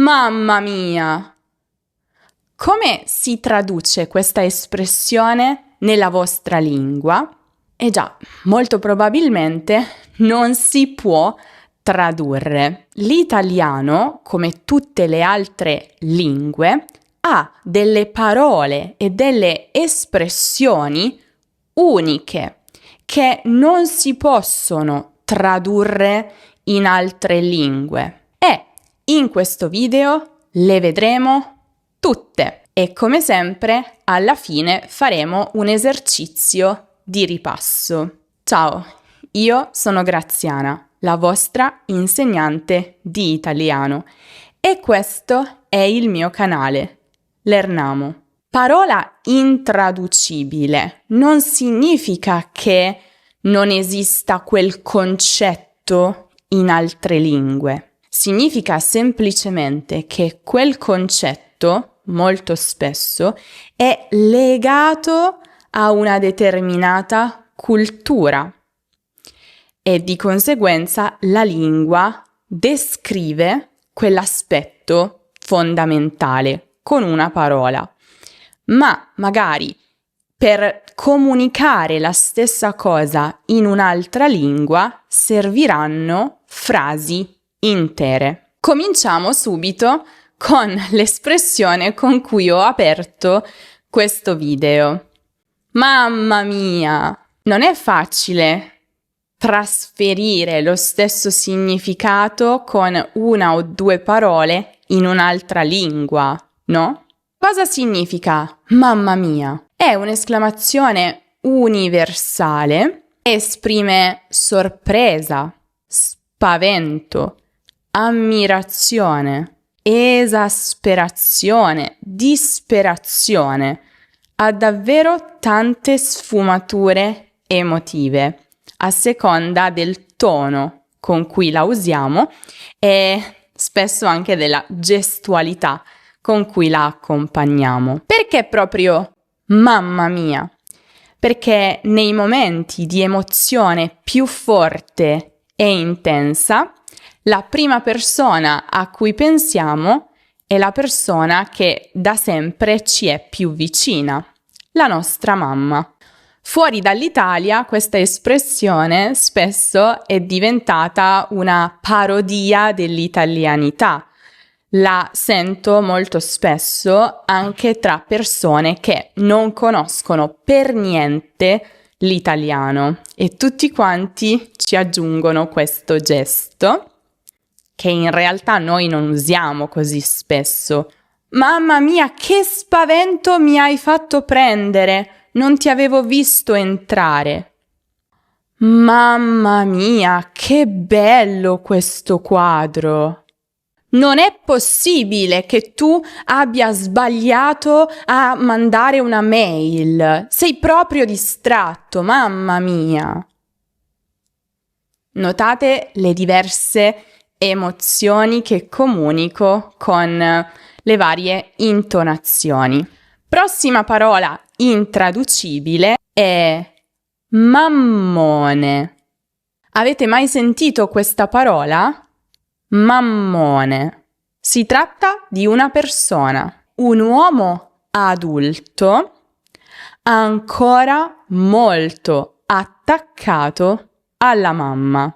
Mamma mia! Come si traduce questa espressione nella vostra lingua? Già, molto probabilmente non si può tradurre. L'italiano, come tutte le altre lingue, ha delle parole e delle espressioni uniche che non si possono tradurre in altre lingue. E in questo video le vedremo tutte. E come sempre, alla fine faremo un esercizio di ripasso. Ciao, io sono Graziana, la vostra insegnante di italiano, e questo è il mio canale, Lernamo. Parola intraducibile non significa che non esista quel concetto in altre lingue. Significa semplicemente che quel concetto, molto spesso, è legato a una determinata cultura e di conseguenza la lingua descrive quell'aspetto fondamentale con una parola. Ma magari per comunicare la stessa cosa in un'altra lingua serviranno frasi intere. Cominciamo subito con l'espressione con cui ho aperto questo video. Mamma mia! Non è facile trasferire lo stesso significato con una o due parole in un'altra lingua, no? Cosa significa mamma mia? È un'esclamazione universale, esprime sorpresa, spavento, ammirazione, esasperazione, disperazione. Ha davvero tante sfumature emotive a seconda del tono con cui la usiamo e spesso anche della gestualità con cui la accompagniamo. Perché proprio mamma mia? Perché nei momenti di emozione più forte e intensa, la prima persona a cui pensiamo è la persona che da sempre ci è più vicina, la nostra mamma. Fuori dall'Italia questa espressione spesso è diventata una parodia dell'italianità. La sento molto spesso anche tra persone che non conoscono per niente l'italiano e tutti quanti ci aggiungono questo gesto che in realtà noi non usiamo così spesso. Mamma mia, che spavento mi hai fatto prendere! Non ti avevo visto entrare. Mamma mia, che bello questo quadro! Non è possibile che tu abbia sbagliato a mandare una mail. Sei proprio distratto, mamma mia. Notate le diverse emozioni che comunico con le varie intonazioni. Prossima parola intraducibile è mammone. Avete mai sentito questa parola? Mammone. Si tratta di una persona, un uomo adulto, ancora molto attaccato alla mamma,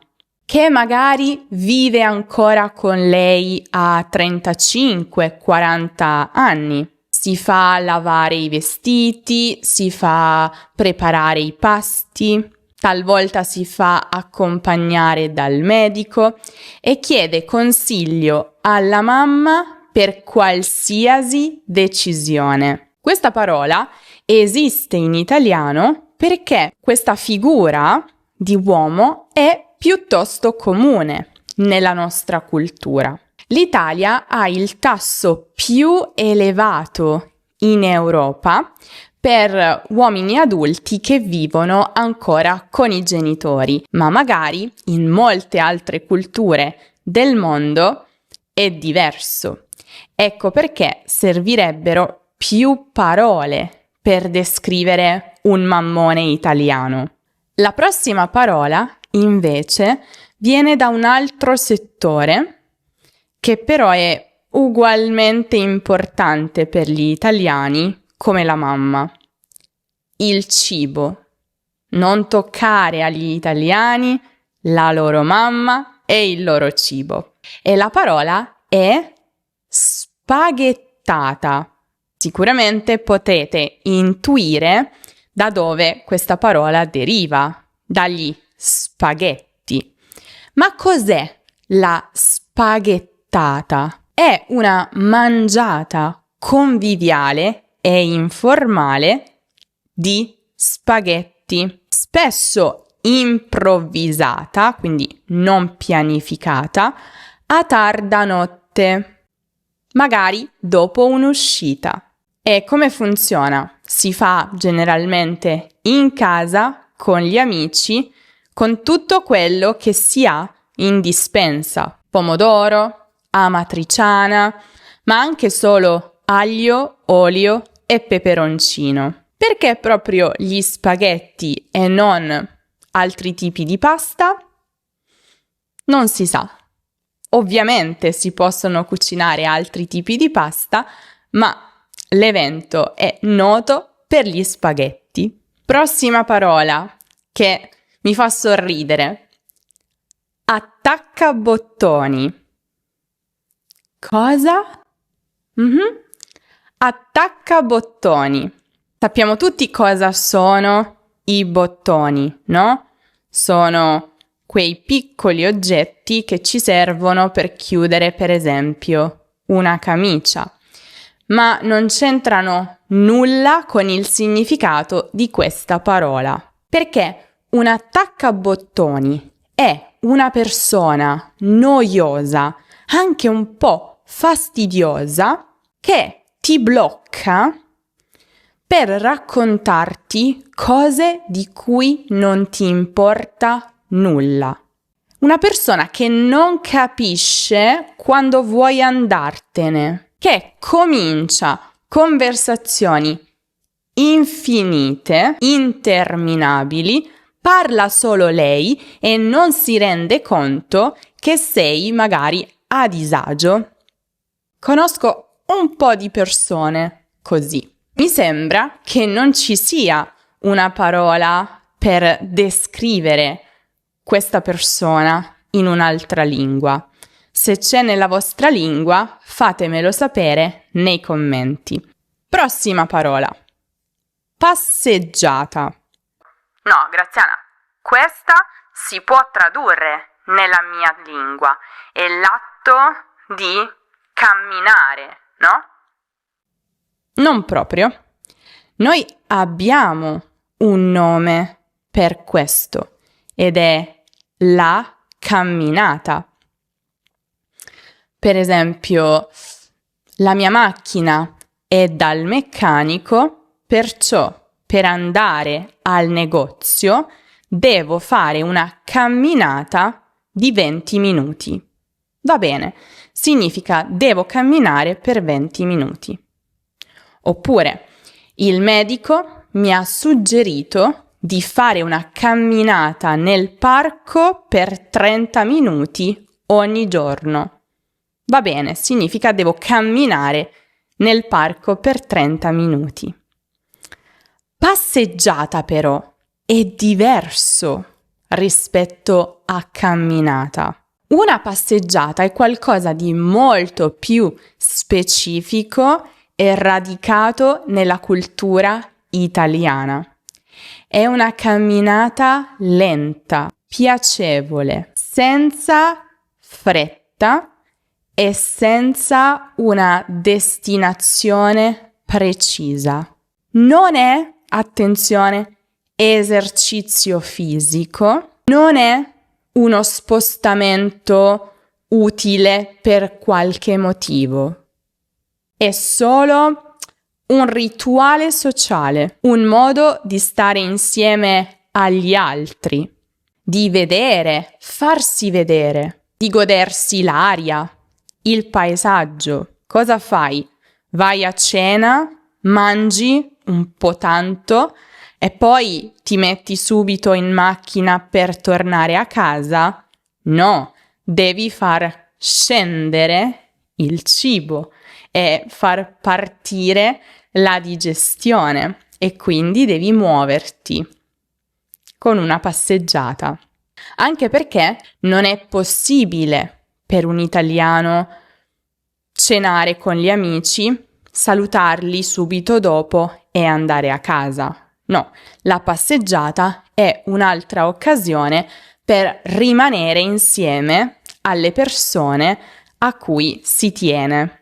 che magari vive ancora con lei a 35-40 anni. Si fa lavare i vestiti, si fa preparare i pasti, talvolta si fa accompagnare dal medico e chiede consiglio alla mamma per qualsiasi decisione. Questa parola esiste in italiano perché questa figura di uomo è piuttosto comune nella nostra cultura. L'Italia ha il tasso più elevato in Europa per uomini adulti che vivono ancora con i genitori, ma magari in molte altre culture del mondo è diverso. Ecco perché servirebbero più parole per descrivere un mammone italiano. La prossima parola, invece, viene da un altro settore che però è ugualmente importante per gli italiani come la mamma. Il cibo. Non toccare agli italiani la loro mamma e il loro cibo. E la parola è spaghettata. Sicuramente potete intuire da dove questa parola deriva, dagli spaghetti. Ma cos'è la spaghettata? È una mangiata conviviale e informale di spaghetti, spesso improvvisata, quindi non pianificata, a tarda notte, magari dopo un'uscita. E come funziona? Si fa generalmente in casa, con gli amici, con tutto quello che si ha in dispensa. Pomodoro, amatriciana, ma anche solo aglio, olio e peperoncino. Perché proprio gli spaghetti e non altri tipi di pasta? Non si sa. Ovviamente si possono cucinare altri tipi di pasta, ma l'evento è noto per gli spaghetti. Prossima parola che mi fa sorridere. Attaccabottoni. Cosa? Attaccabottoni. Sappiamo tutti cosa sono i bottoni, no? Sono quei piccoli oggetti che ci servono per chiudere, per esempio, una camicia. Ma non c'entrano nulla con il significato di questa parola. Perché un attaccabottoni è una persona noiosa, anche un po' fastidiosa, che ti blocca per raccontarti cose di cui non ti importa nulla. Una persona che non capisce quando vuoi andartene, che comincia conversazioni infinite, interminabili, parla solo lei e non si rende conto che sei magari a disagio. Conosco un po' di persone così. Mi sembra che non ci sia una parola per descrivere questa persona in un'altra lingua. Se c'è nella vostra lingua, fatemelo sapere nei commenti. Prossima parola. Passeggiata. No, Graziana, questa si può tradurre nella mia lingua. È l'atto di camminare, no? Non proprio. Noi abbiamo un nome per questo ed è la camminata. Per esempio, la mia macchina è dal meccanico, perciò per andare al negozio devo fare una camminata di 20 minuti. Va bene, significa devo camminare per 20 minuti. Oppure, il medico mi ha suggerito di fare una camminata nel parco per 30 minuti ogni giorno. Va bene, significa devo camminare nel parco per 30 minuti. Passeggiata però è diverso rispetto a camminata. Una passeggiata è qualcosa di molto più specifico e radicato nella cultura italiana. È una camminata lenta, piacevole, senza fretta e senza una destinazione precisa. Non è, attenzione, esercizio fisico, non è uno spostamento utile per qualche motivo. È solo un rituale sociale, un modo di stare insieme agli altri, di vedere, farsi vedere, di godersi l'aria, il paesaggio. Cosa fai? Vai a cena, mangi un po' tanto e poi ti metti subito in macchina per tornare a casa? No, devi far scendere il cibo e far partire la digestione e quindi devi muoverti con una passeggiata. Anche perché non è possibile per un italiano cenare con gli amici, salutarli subito dopo e andare a casa. No, la passeggiata è un'altra occasione per rimanere insieme alle persone a cui si tiene.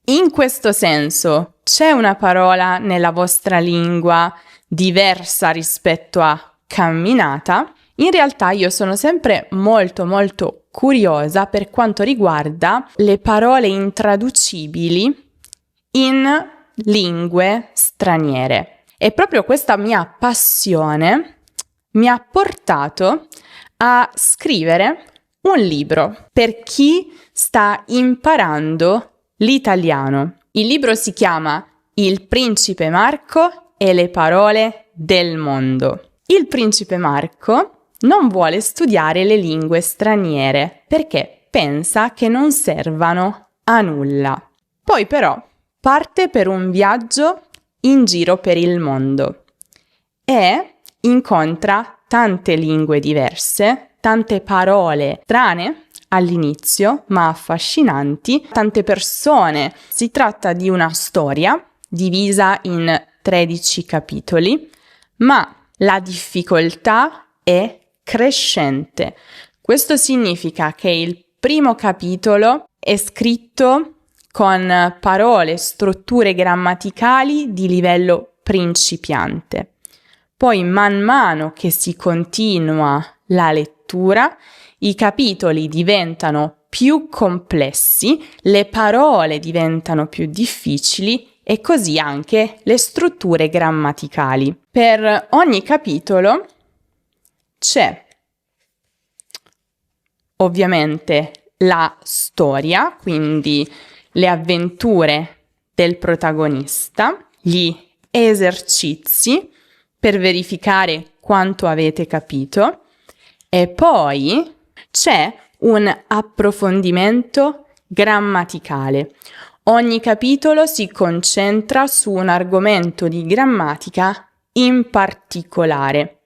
In questo senso, c'è una parola nella vostra lingua diversa rispetto a camminata? In realtà io sono sempre molto curiosa per quanto riguarda le parole intraducibili in lingue straniere. E proprio questa mia passione mi ha portato a scrivere un libro per chi sta imparando l'italiano. Il libro si chiama Il principe Marco e le parole del mondo. Il principe Marco non vuole studiare le lingue straniere perché pensa che non servano a nulla. Poi però parte per un viaggio in giro per il mondo e incontra tante lingue diverse, tante parole strane all'inizio, ma affascinanti, tante persone. Si tratta di una storia divisa in 13 capitoli, ma la difficoltà è crescente. Questo significa che il primo capitolo è scritto con parole, strutture grammaticali di livello principiante. Poi man mano che si continua la lettura, i capitoli diventano più complessi, le parole diventano più difficili e così anche le strutture grammaticali. Per ogni capitolo c'è ovviamente la storia, quindi le avventure del protagonista, gli esercizi per verificare quanto avete capito e poi c'è un approfondimento grammaticale. Ogni capitolo si concentra su un argomento di grammatica in particolare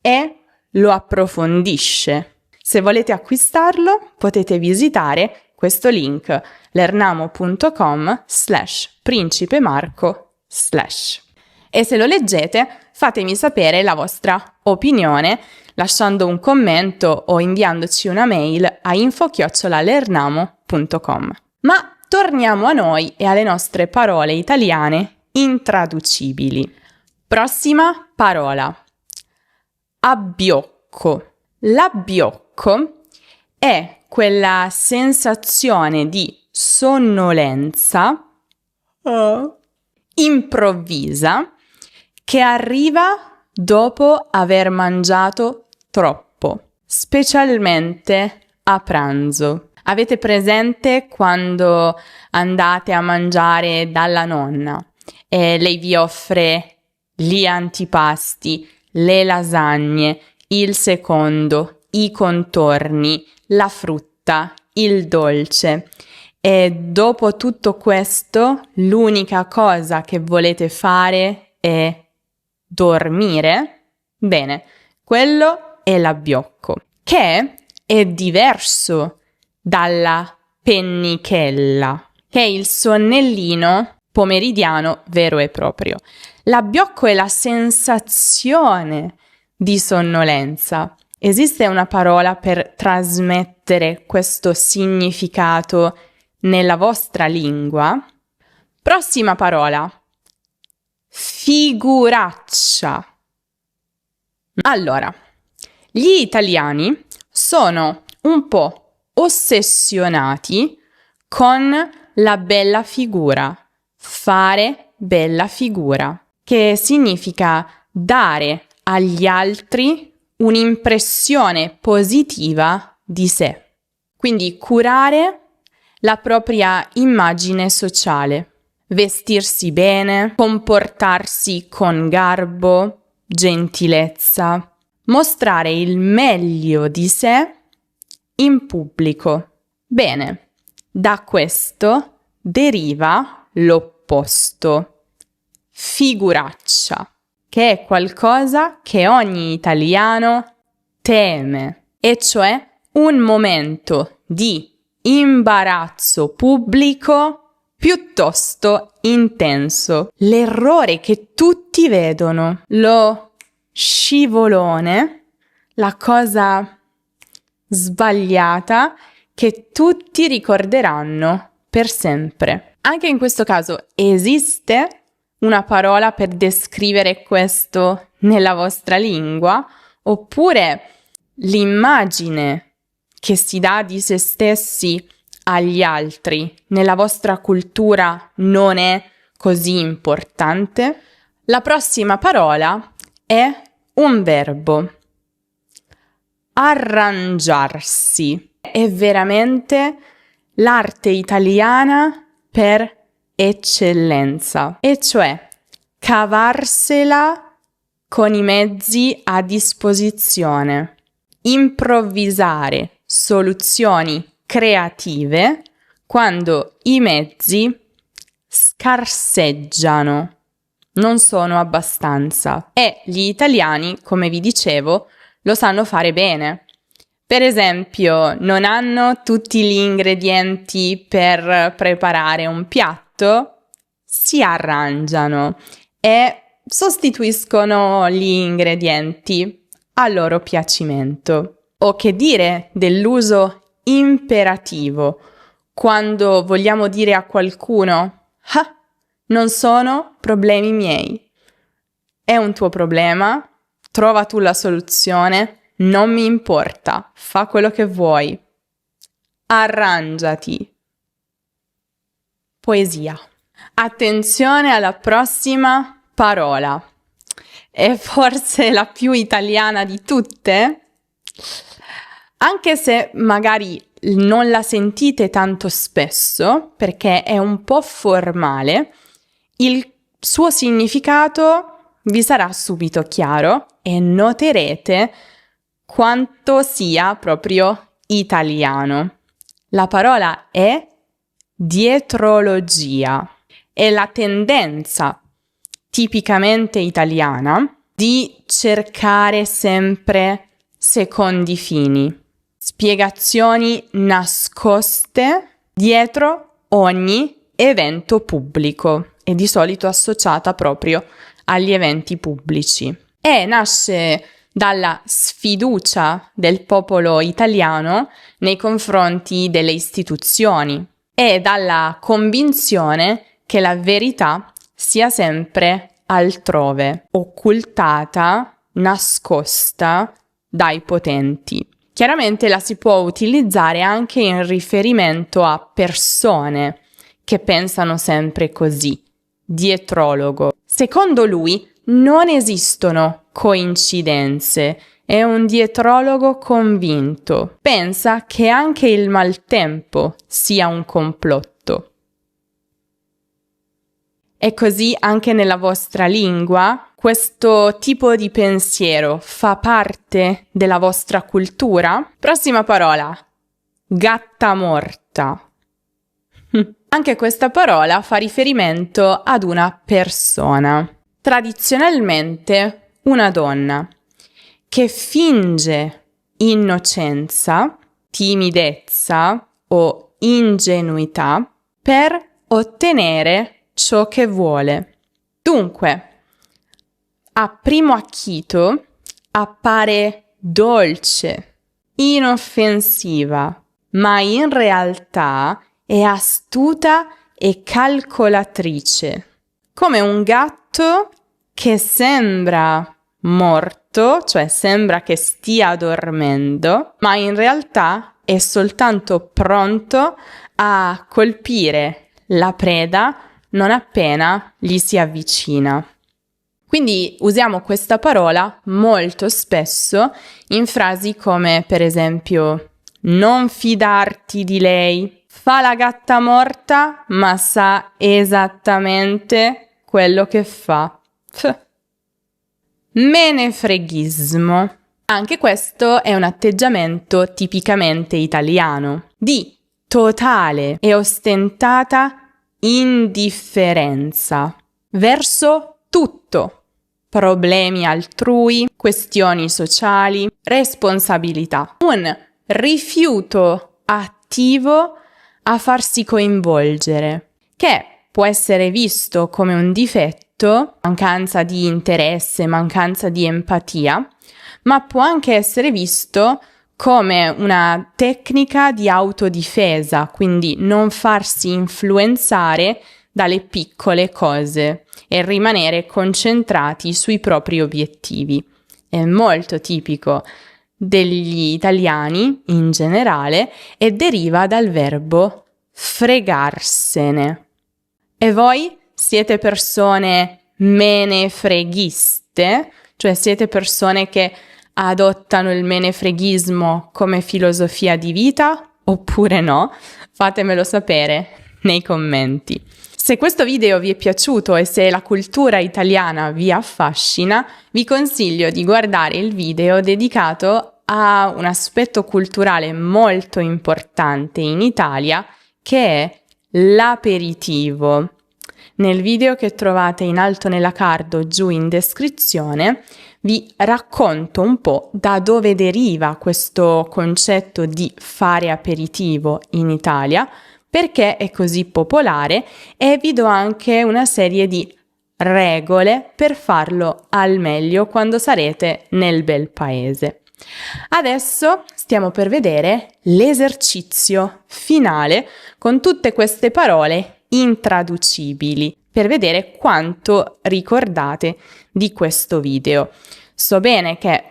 e lo approfondisce. Se volete acquistarlo, potete visitare questo link lernamo.com/principemarco/ e se lo leggete fatemi sapere la vostra opinione lasciando un commento o inviandoci una mail a info@lernamo.com. Ma torniamo a noi e alle nostre parole italiane intraducibili. Prossima parola. Abbiocco. L'abbiocco è quella sensazione di sonnolenza improvvisa che arriva dopo aver mangiato troppo, specialmente a pranzo. Avete presente quando andate a mangiare dalla nonna e lei vi offre gli antipasti, le lasagne, il secondo, i contorni, la frutta, il dolce e dopo tutto questo l'unica cosa che volete fare è dormire? Bene, quello è l'abbiocco, che è diverso dalla pennichella, che è il sonnellino pomeridiano vero e proprio. L'abbiocco è la sensazione di sonnolenza. Esiste una parola per trasmettere questo significato nella vostra lingua? Prossima parola. Figuraccia. Allora, gli italiani sono un po' ossessionati con la bella figura, fare bella figura, che significa dare agli altri un'impressione positiva di sé. Quindi curare la propria immagine sociale, vestirsi bene, comportarsi con garbo, gentilezza, mostrare il meglio di sé in pubblico. Bene, Da questo deriva l'opposto, figuraccia, che è qualcosa che ogni italiano teme, e cioè un momento di imbarazzo pubblico piuttosto intenso. L'errore che tutti vedono, lo scivolone, la cosa sbagliata che tutti ricorderanno per sempre. Anche in questo caso esiste una parola per descrivere questo nella vostra lingua, oppure l'immagine che si dà di se stessi agli altri nella vostra cultura non è così importante? La prossima parola è un verbo. Arrangiarsi. È veramente l'arte italiana per eccellenza, e cioè cavarsela con i mezzi a disposizione, improvvisare soluzioni creative quando i mezzi scarseggiano, non sono abbastanza, e gli italiani, come vi dicevo, lo sanno fare bene. Per esempio, non hanno tutti gli ingredienti per preparare un piatto, si arrangiano e sostituiscono gli ingredienti a loro piacimento. O che dire dell'uso imperativo, quando vogliamo dire a qualcuno: "Ah, non sono problemi miei. È un tuo problema, trova tu la soluzione. Non mi importa, fa quello che vuoi. Arrangiati." Poesia. Attenzione alla prossima parola. È forse la più italiana di tutte? Anche se magari non la sentite tanto spesso, perché è un po' formale, il suo significato vi sarà subito chiaro e noterete quanto sia proprio italiano. La parola è dietrologia. È la tendenza tipicamente italiana di cercare sempre secondi fini, spiegazioni nascoste dietro ogni evento pubblico e di solito associata proprio agli eventi pubblici. E nasce dalla sfiducia del popolo italiano nei confronti delle istituzioni e dalla convinzione che la verità sia sempre altrove, occultata, nascosta dai potenti. Chiaramente la si può utilizzare anche in riferimento a persone che pensano sempre così. Dietrologo. Secondo lui non esistono coincidenze, è un dietrologo convinto. Pensa che anche il maltempo sia un complotto. E così anche nella vostra lingua questo tipo di pensiero fa parte della vostra cultura? Prossima parola. Gatta morta. Anche questa parola fa riferimento ad una persona, tradizionalmente una donna, che finge innocenza, timidezza o ingenuità per ottenere ciò che vuole. Dunque, a primo acchito appare dolce, inoffensiva, ma in realtà è astuta e calcolatrice, come un gatto che sembra morto, cioè sembra che stia dormendo, ma in realtà è soltanto pronto a colpire la preda non appena gli si avvicina. Quindi usiamo questa parola molto spesso in frasi come, per esempio, non fidarti di lei, fa la gatta morta, ma sa esattamente quello che fa. Menefreghismo. Anche questo è un atteggiamento tipicamente italiano, di totale e ostentata indifferenza verso tutto. Problemi altrui, questioni sociali, responsabilità. Un rifiuto attivo a farsi coinvolgere, che può essere visto come un difetto, mancanza di interesse, mancanza di empatia, ma può anche essere visto come una tecnica di autodifesa, quindi non farsi influenzare dalle piccole cose e rimanere concentrati sui propri obiettivi. È molto tipico degli italiani in generale e deriva dal verbo fregarsene. E voi siete persone menefreghiste? Cioè siete persone che adottano il menefreghismo come filosofia di vita oppure no? Fatemelo sapere nei commenti. Se questo video vi è piaciuto e se la cultura italiana vi affascina, vi consiglio di guardare il video dedicato a un aspetto culturale molto importante in Italia, che è l'aperitivo. Nel video che trovate in alto nella card o giù in descrizione vi racconto un po' da dove deriva questo concetto di fare aperitivo in Italia, perché è così popolare, e vi do anche una serie di regole per farlo al meglio quando sarete nel bel paese. Adesso stiamo per vedere l'esercizio finale con tutte queste parole intraducibili per vedere quanto ricordate di questo video. So bene che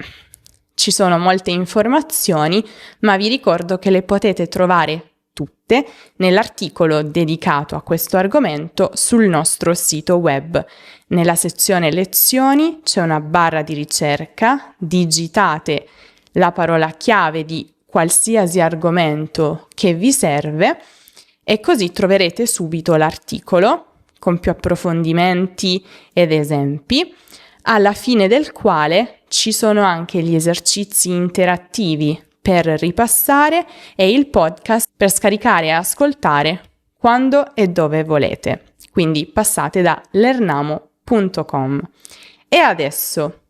ci sono molte informazioni, ma vi ricordo che le potete trovare tutte nell'articolo dedicato a questo argomento sul nostro sito web. Nella sezione lezioni c'è una barra di ricerca, digitate la parola chiave di qualsiasi argomento che vi serve e così troverete subito l'articolo con più approfondimenti ed esempi, alla fine del quale ci sono anche gli esercizi interattivi per ripassare e il podcast per scaricare e ascoltare quando e dove volete. Quindi passate da lernamo.com. E adesso,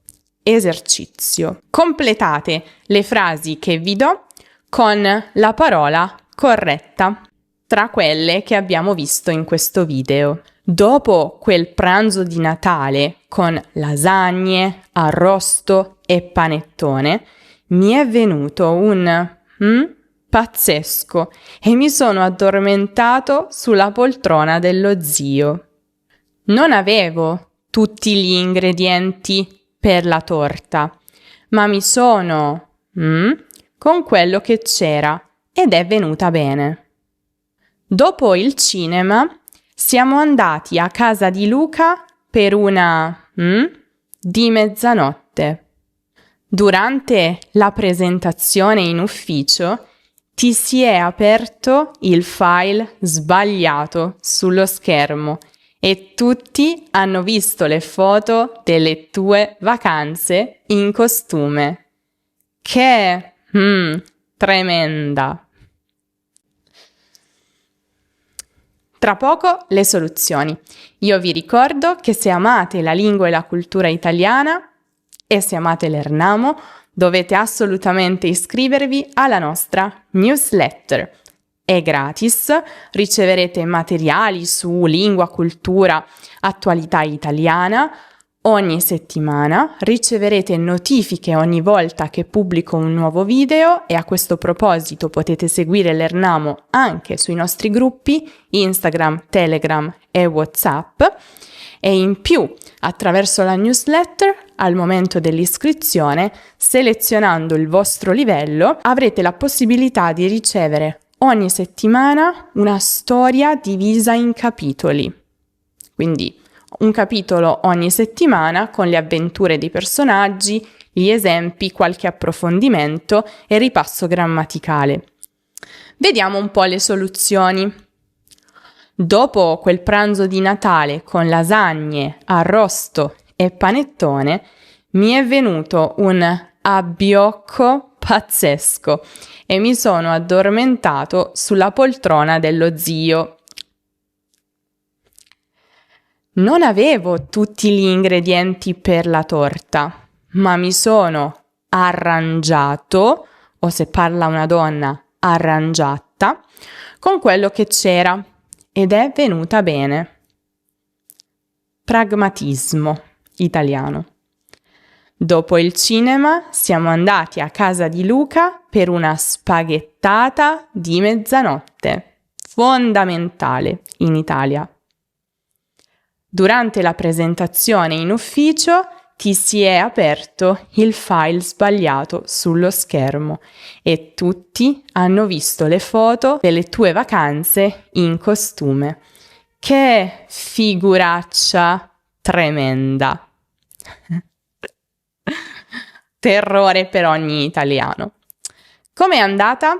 esercizio. Completate le frasi che vi do con la parola corretta tra quelle che abbiamo visto in questo video. Dopo quel pranzo di Natale con lasagne, arrosto e panettone, mi è venuto un pazzesco e mi sono addormentato sulla poltrona dello zio. Non avevo tutti gli ingredienti per la torta, ma mi sono con quello che c'era ed è venuta bene. Dopo il cinema siamo andati a casa di Luca per una di mezzanotte. Durante la presentazione in ufficio ti si è aperto il file sbagliato sullo schermo e tutti hanno visto le foto delle tue vacanze in costume. Che tremenda! Tra poco le soluzioni. Io vi ricordo che se amate la lingua e la cultura italiana e se amate Lernamo, dovete assolutamente iscrivervi alla nostra newsletter. È gratis, riceverete materiali su lingua, cultura, attualità italiana ogni settimana, riceverete notifiche ogni volta che pubblico un nuovo video e a questo proposito potete seguire Lernamo anche sui nostri gruppi Instagram, Telegram e WhatsApp. E in più, attraverso la newsletter, al momento dell'iscrizione, selezionando il vostro livello, avrete la possibilità di ricevere ogni settimana una storia divisa in capitoli. Quindi un capitolo ogni settimana con le avventure dei personaggi, gli esempi, qualche approfondimento e ripasso grammaticale. Vediamo un po' le soluzioni. Dopo quel pranzo di Natale con lasagne, arrosto e panettone, mi è venuto un abbiocco pazzesco e mi sono addormentato sulla poltrona dello zio. Non avevo tutti gli ingredienti per la torta, ma mi sono arrangiato, o se parla una donna, arrangiata, con quello che c'era ed è venuta bene. Pragmatismo italiano. Dopo il cinema siamo andati a casa di Luca per una spaghettata di mezzanotte, fondamentale in Italia. Durante la presentazione in ufficio ti si è aperto il file sbagliato sullo schermo e tutti hanno visto le foto delle tue vacanze in costume. Che figuraccia tremenda! Terrore per ogni italiano. Com'è andata?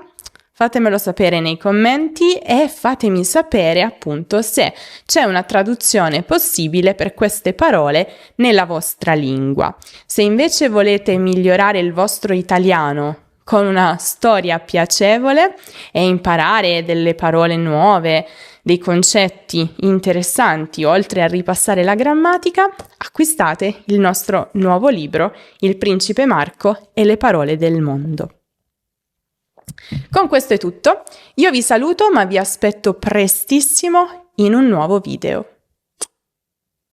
Fatemelo sapere nei commenti e fatemi sapere appunto se c'è una traduzione possibile per queste parole nella vostra lingua. Se invece volete migliorare il vostro italiano con una storia piacevole e imparare delle parole nuove, dei concetti interessanti, oltre a ripassare la grammatica, acquistate il nostro nuovo libro, Il Principe Marco e le parole del mondo. Con questo è tutto, io vi saluto ma vi aspetto prestissimo in un nuovo video.